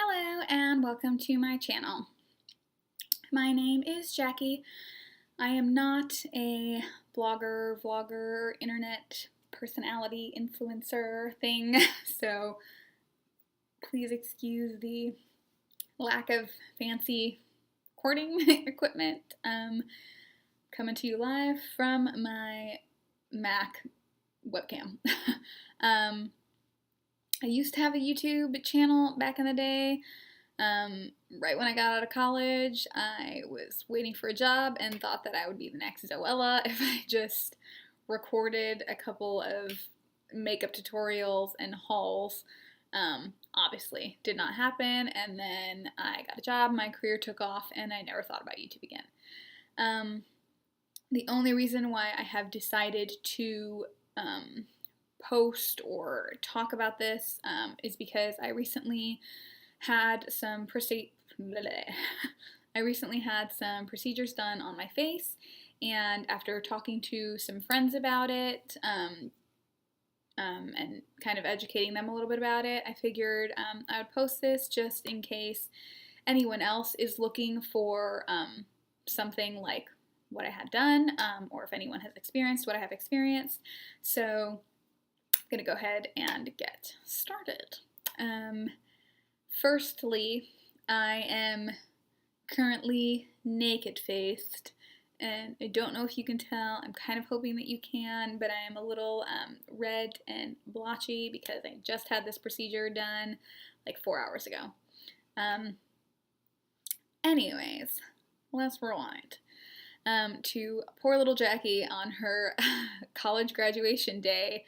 Hello and welcome to my channel. My name is Jackie. I am not a blogger, vlogger, internet personality, influencer thing, so please excuse the lack of fancy recording equipment. Coming to you live from my Mac webcam. I used to have a YouTube channel back in the day. Right when I got out of college, I was waiting for a job and thought that I would be the next Zoella if I just recorded a couple of makeup tutorials and hauls. Obviously, did not happen, and then I got a job, my career took off, and I never thought about YouTube again. The only reason why I have decided to post or talk about this is because I recently had some procedures done on my face, and after talking to some friends about it and kind of educating them a little bit about it, I figured I would post this just in case anyone else is looking for something like what I had done, or if anyone has experienced what I have experienced. So I'm gonna go ahead and get started. Firstly, I am currently naked-faced, and I don't know if you can tell. I'm kind of hoping that you can, but I am a little red and blotchy because I just had this procedure done like 4 hours ago. Anyways, let's rewind to poor little Jackie on her college graduation day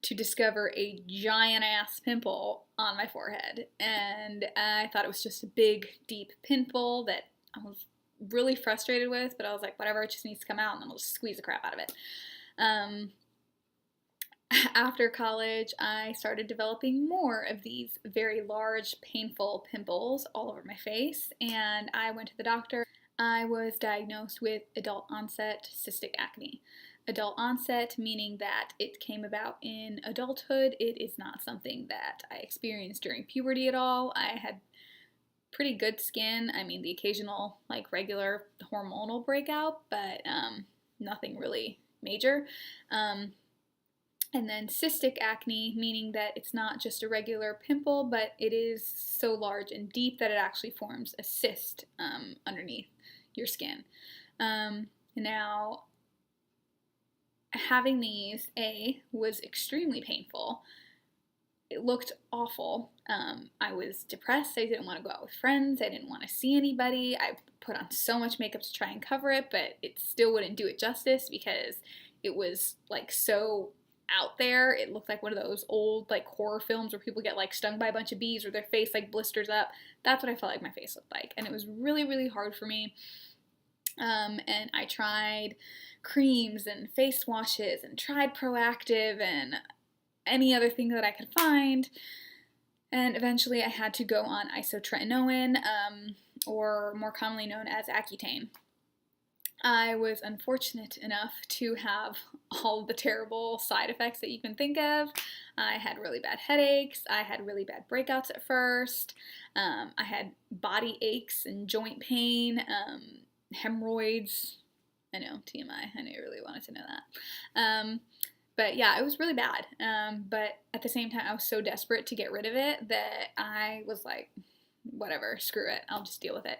to discover a giant ass pimple on my forehead, and I thought it was just a big deep pimple that I was really frustrated with, but I was like, whatever, it just needs to come out and then I'll just squeeze the crap out of it. After college, I started developing more of these very large, painful pimples all over my face, and I went to the doctor. I was diagnosed with adult onset cystic acne. Adult onset meaning that it came about in adulthood. It is not something that I experienced during puberty at all. I had pretty good skin. I mean, the occasional like regular hormonal breakout, but nothing really major. And then cystic acne, meaning that it's not just a regular pimple, but it is so large and deep that it actually forms a cyst underneath your skin. Now, having these, was extremely painful. It looked awful. I was depressed. I didn't want to go out with friends. I didn't want to see anybody. I put on so much makeup to try and cover it, but it still wouldn't do it justice because it was like so out there. It looked like one of those old like horror films where people get like stung by a bunch of bees or their face like blisters up. That's what I felt like my face looked like, and it was really, really hard for me. And I tried creams and face washes and tried Proactive and any other thing that I could find, and eventually I had to go on isotretinoin, or more commonly known as Accutane. I was unfortunate enough to have all the terrible side effects that you can think of. I had really bad headaches, I had really bad breakouts at first, I had body aches and joint pain, hemorrhoids. I know, TMI, I know you really wanted to know that. But yeah, it was really bad. But at the same time, I was so desperate to get rid of it that I was like, whatever, screw it, I'll just deal with it.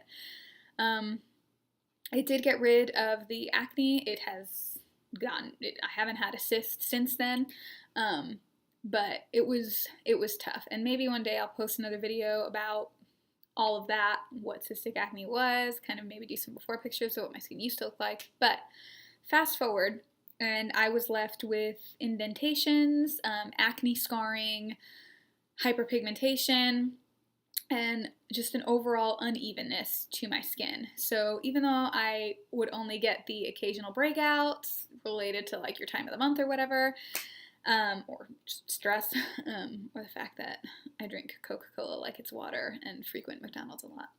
I did get rid of the acne. It has gone, I haven't had a cyst since then, but it was tough. And maybe one day I'll post another video about all of that, what cystic acne was, kind of maybe do some before pictures of what my skin used to look like. But fast forward, and I was left with indentations, acne scarring, hyperpigmentation, and just an overall unevenness to my skin. So even though I would only get the occasional breakouts related to like your time of the month or whatever, or just stress, or the fact that I drink Coca-Cola like it's water and frequent McDonald's a lot,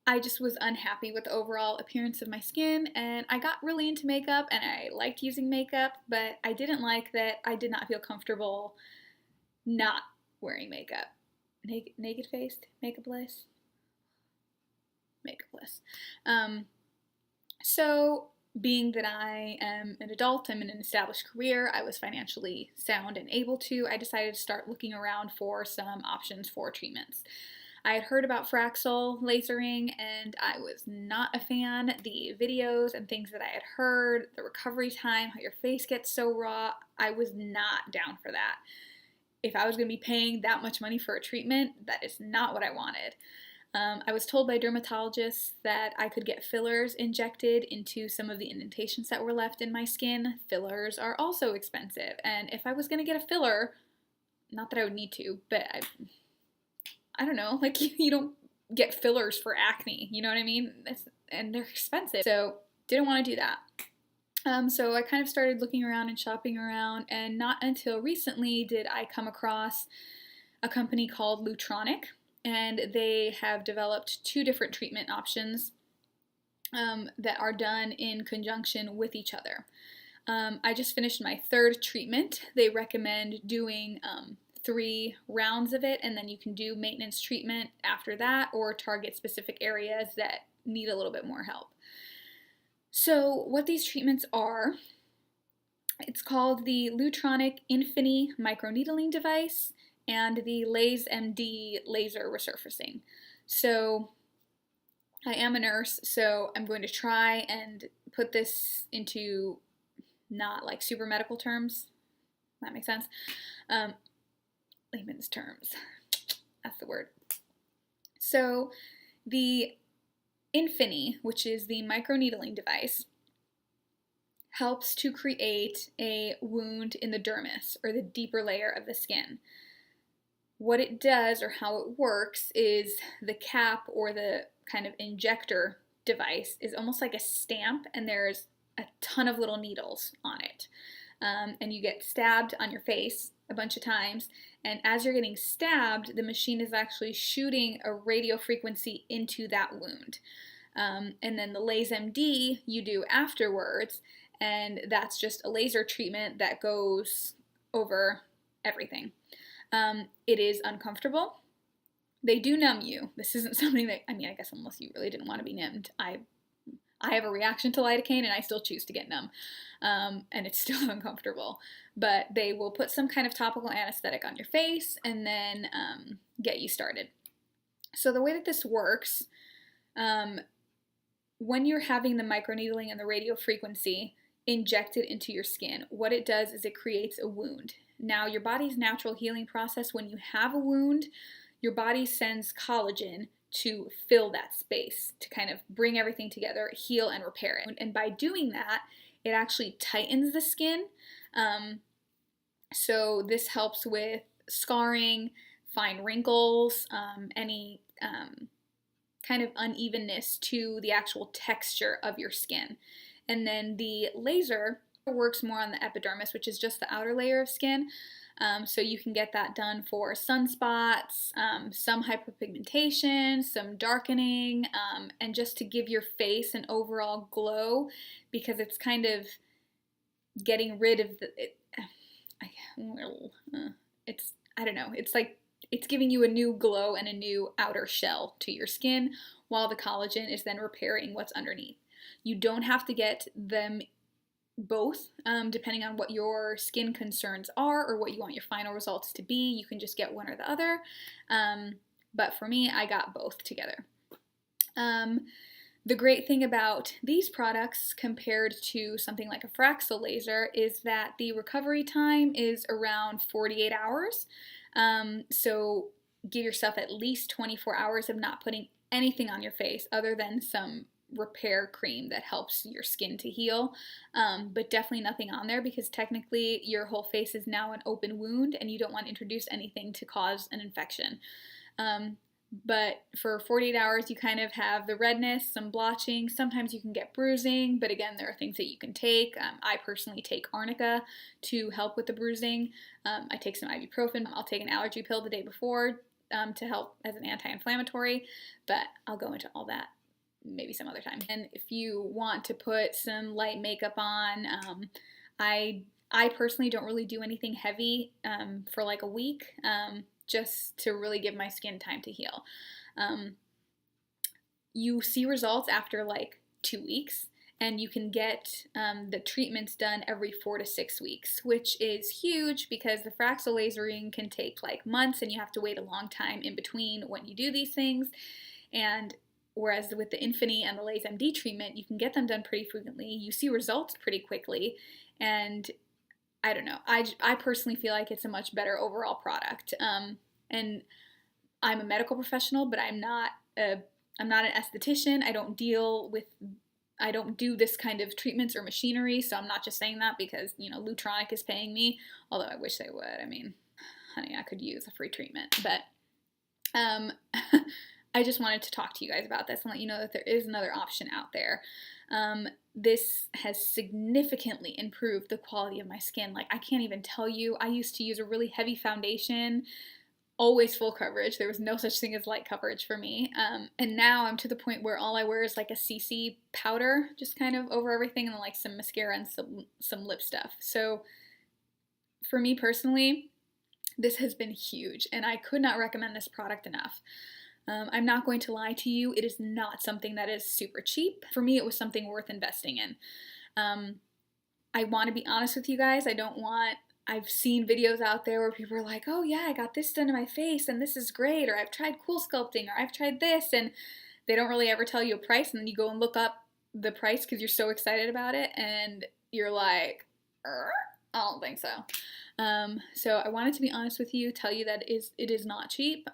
I just was unhappy with the overall appearance of my skin, and I got really into makeup, and I liked using makeup, but I didn't like that I did not feel comfortable not wearing makeup. Naked faced? Makeupless? Makeupless. So being that I am an adult, I'm in an established career, I was financially sound and able to, I decided to start looking around for some options for treatments. I had heard about Fraxel lasering and I was not a fan. The videos and things that I had heard, the recovery time, how your face gets so raw, I was not down for that. If I was going to be paying that much money for a treatment, that is not what I wanted. I was told by dermatologists that I could get fillers injected into some of the indentations that were left in my skin. Fillers are also expensive, and if I was going to get a filler, not that I would need to, but I don't know, like you don't get fillers for acne, you know what I mean? And they're expensive, so didn't want to do that. So I kind of started looking around and shopping around, and not until recently did I come across a company called Lutronic, and they have developed 2 different treatment options that are done in conjunction with each other. I just finished my 3rd treatment. They recommend doing 3 rounds of it, and then you can do maintenance treatment after that or target specific areas that need a little bit more help. So what these treatments are, it's called the Lutronic INFINI microneedling device and the LaseMD laser resurfacing. So I am a nurse, so I'm going to try and put this into not like super medical terms. That makes sense. Layman's terms. That's the word. So the INFINI, which is the microneedling device, helps to create a wound in the dermis, or the deeper layer of the skin. What it does, or how it works, is the cap, or the kind of injector device, is almost like a stamp, and there's a ton of little needles on it. And you get stabbed on your face a bunch of times, and as you're getting stabbed, the machine is actually shooting a radio frequency into that wound. And then the LaseMD you do afterwards, and that's just a laser treatment that goes over everything. It is uncomfortable. They do numb you. This isn't something that, I guess unless you really didn't want to be numbed. I have a reaction to lidocaine and I still choose to get numb. And it's still uncomfortable. But they will put some kind of topical anesthetic on your face and then get you started. So the way that this works, when you're having the microneedling and the radio frequency injected into your skin, what it does is it creates a wound. Now, your body's natural healing process, when you have a wound, your body sends collagen to fill that space, to kind of bring everything together, heal and repair it. And by doing that, it actually tightens the skin. So this helps with scarring, fine wrinkles, any kind of unevenness to the actual texture of your skin. And then the laser works more on the epidermis, which is just the outer layer of skin. So you can get that done for sunspots, some hyperpigmentation, some darkening, and just to give your face an overall glow, because it's kind of getting rid of I don't know, it's like it's giving you a new glow and a new outer shell to your skin, while the collagen is then repairing what's underneath. You don't have to get them both, depending on what your skin concerns are or what you want your final results to be. You can just get one or the other, but for me, I got both together. The great thing about these products compared to something like a Fraxel laser is that the recovery time is around 48 hours. So give yourself at least 24 hours of not putting anything on your face other than some repair cream that helps your skin to heal, but definitely nothing on there, because technically your whole face is now an open wound and you don't want to introduce anything to cause an infection. But for 48 hours you kind of have the redness, some blotching, sometimes you can get bruising, but again, there are things that you can take. I personally take arnica to help with the bruising. I take some ibuprofen. I'll take an allergy pill the day before to help as an anti-inflammatory, but I'll go into all that maybe some other time. And if you want to put some light makeup on, I I personally don't really do anything heavy for like a week, just to really give my skin time to heal. You see results after like 2 weeks, and you can get the treatments done every 4 to 6 weeks, which is huge because the Fraxel lasering can take like months and you have to wait a long time in between when you do these things. And whereas with the INFINI and the LaseMD treatment, you can get them done pretty frequently. You see results pretty quickly, and I don't know. I personally feel like it's a much better overall product. And I'm a medical professional, but I'm not an esthetician. I don't do this kind of treatments or machinery, so I'm not just saying that because, Lutronic is paying me, although I wish they would. I mean, honey, I could use a free treatment. But I just wanted to talk to you guys about this and let you know that there is another option out there. This has significantly improved the quality of my skin. Like, I can't even tell you. I used to use a really heavy foundation, always full coverage. There was no such thing as light coverage for me. And now I'm to the point where all I wear is like a CC powder, just kind of over everything, and then like some mascara and some lip stuff. So for me personally, this has been huge, and I could not recommend this product enough. I'm not going to lie to you, it is not something that is super cheap. For me, it was something worth investing in. I want to be honest with you guys. I've seen videos out there where people are like, oh yeah, I got this done to my face and this is great, or I've tried Cool Sculpting, or I've tried this, and they don't really ever tell you a price, and then you go and look up the price because you're so excited about it, and you're like, I don't think so. So I wanted to be honest with you, tell you that it is not cheap.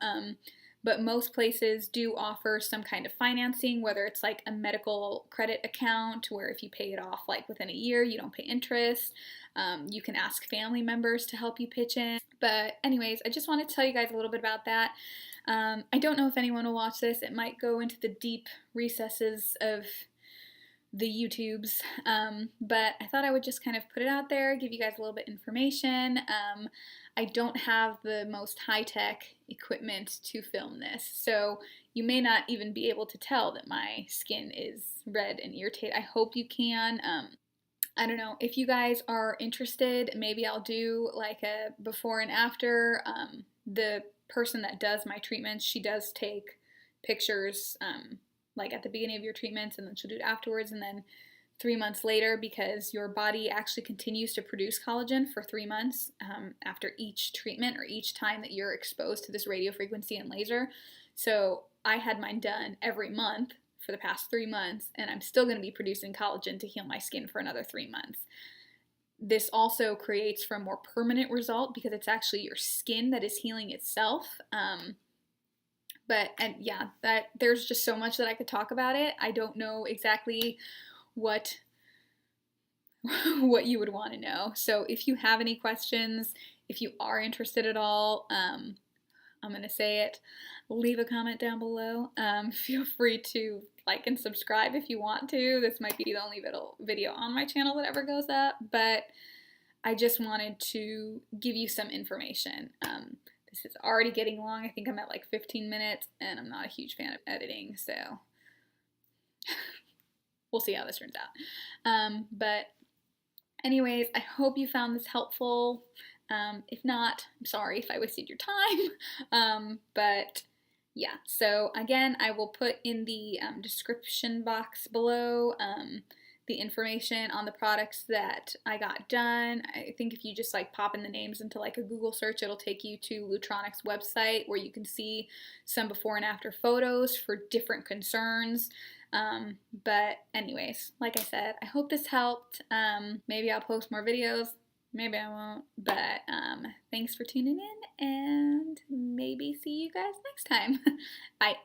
But most places do offer some kind of financing, whether it's like a medical credit account where if you pay it off like within a year, you don't pay interest. You can ask family members to help you pitch in. But anyways, I just wanted to tell you guys a little bit about that. I don't know if anyone will watch this. It might go into the deep recesses of the YouTubes, but I thought I would just kind of put it out there, give you guys a little bit of information. I don't have the most high-tech equipment to film this, so you may not even be able to tell that my skin is red and irritated. I hope you can. I don't know, if you guys are interested, maybe I'll do like a before and after. The person that does my treatments, she does take pictures like at the beginning of your treatments, and then she'll do it afterwards, and then 3 months later, because your body actually continues to produce collagen for 3 months after each treatment or each time that you're exposed to this radio frequency and laser. So I had mine done every month for the past 3 months, and I'm still going to be producing collagen to heal my skin for another 3 months. This also creates for a more permanent result because it's actually your skin that is healing itself. And yeah, there's just so much that I could talk about it. I don't know exactly what you would want to know. So if you have any questions, if you are interested at all, I'm going to say it, leave a comment down below. Feel free to like and subscribe if you want to. This might be the only video on my channel that ever goes up, but I just wanted to give you some information. This is already getting long. I think I'm at like 15 minutes, and I'm not a huge fan of editing, so we'll see how this turns out. But anyways, I hope you found this helpful. If not, I'm sorry if I wasted your time. But yeah, so again, I will put in the description box below the information on the products that I got done. I think if you just like pop in the names into like a Google search, it'll take you to Lutronic's website where you can see some before and after photos for different concerns. But anyways, like I said, I hope this helped. Maybe I'll post more videos, maybe I won't, but thanks for tuning in, and maybe see you guys next time. Bye.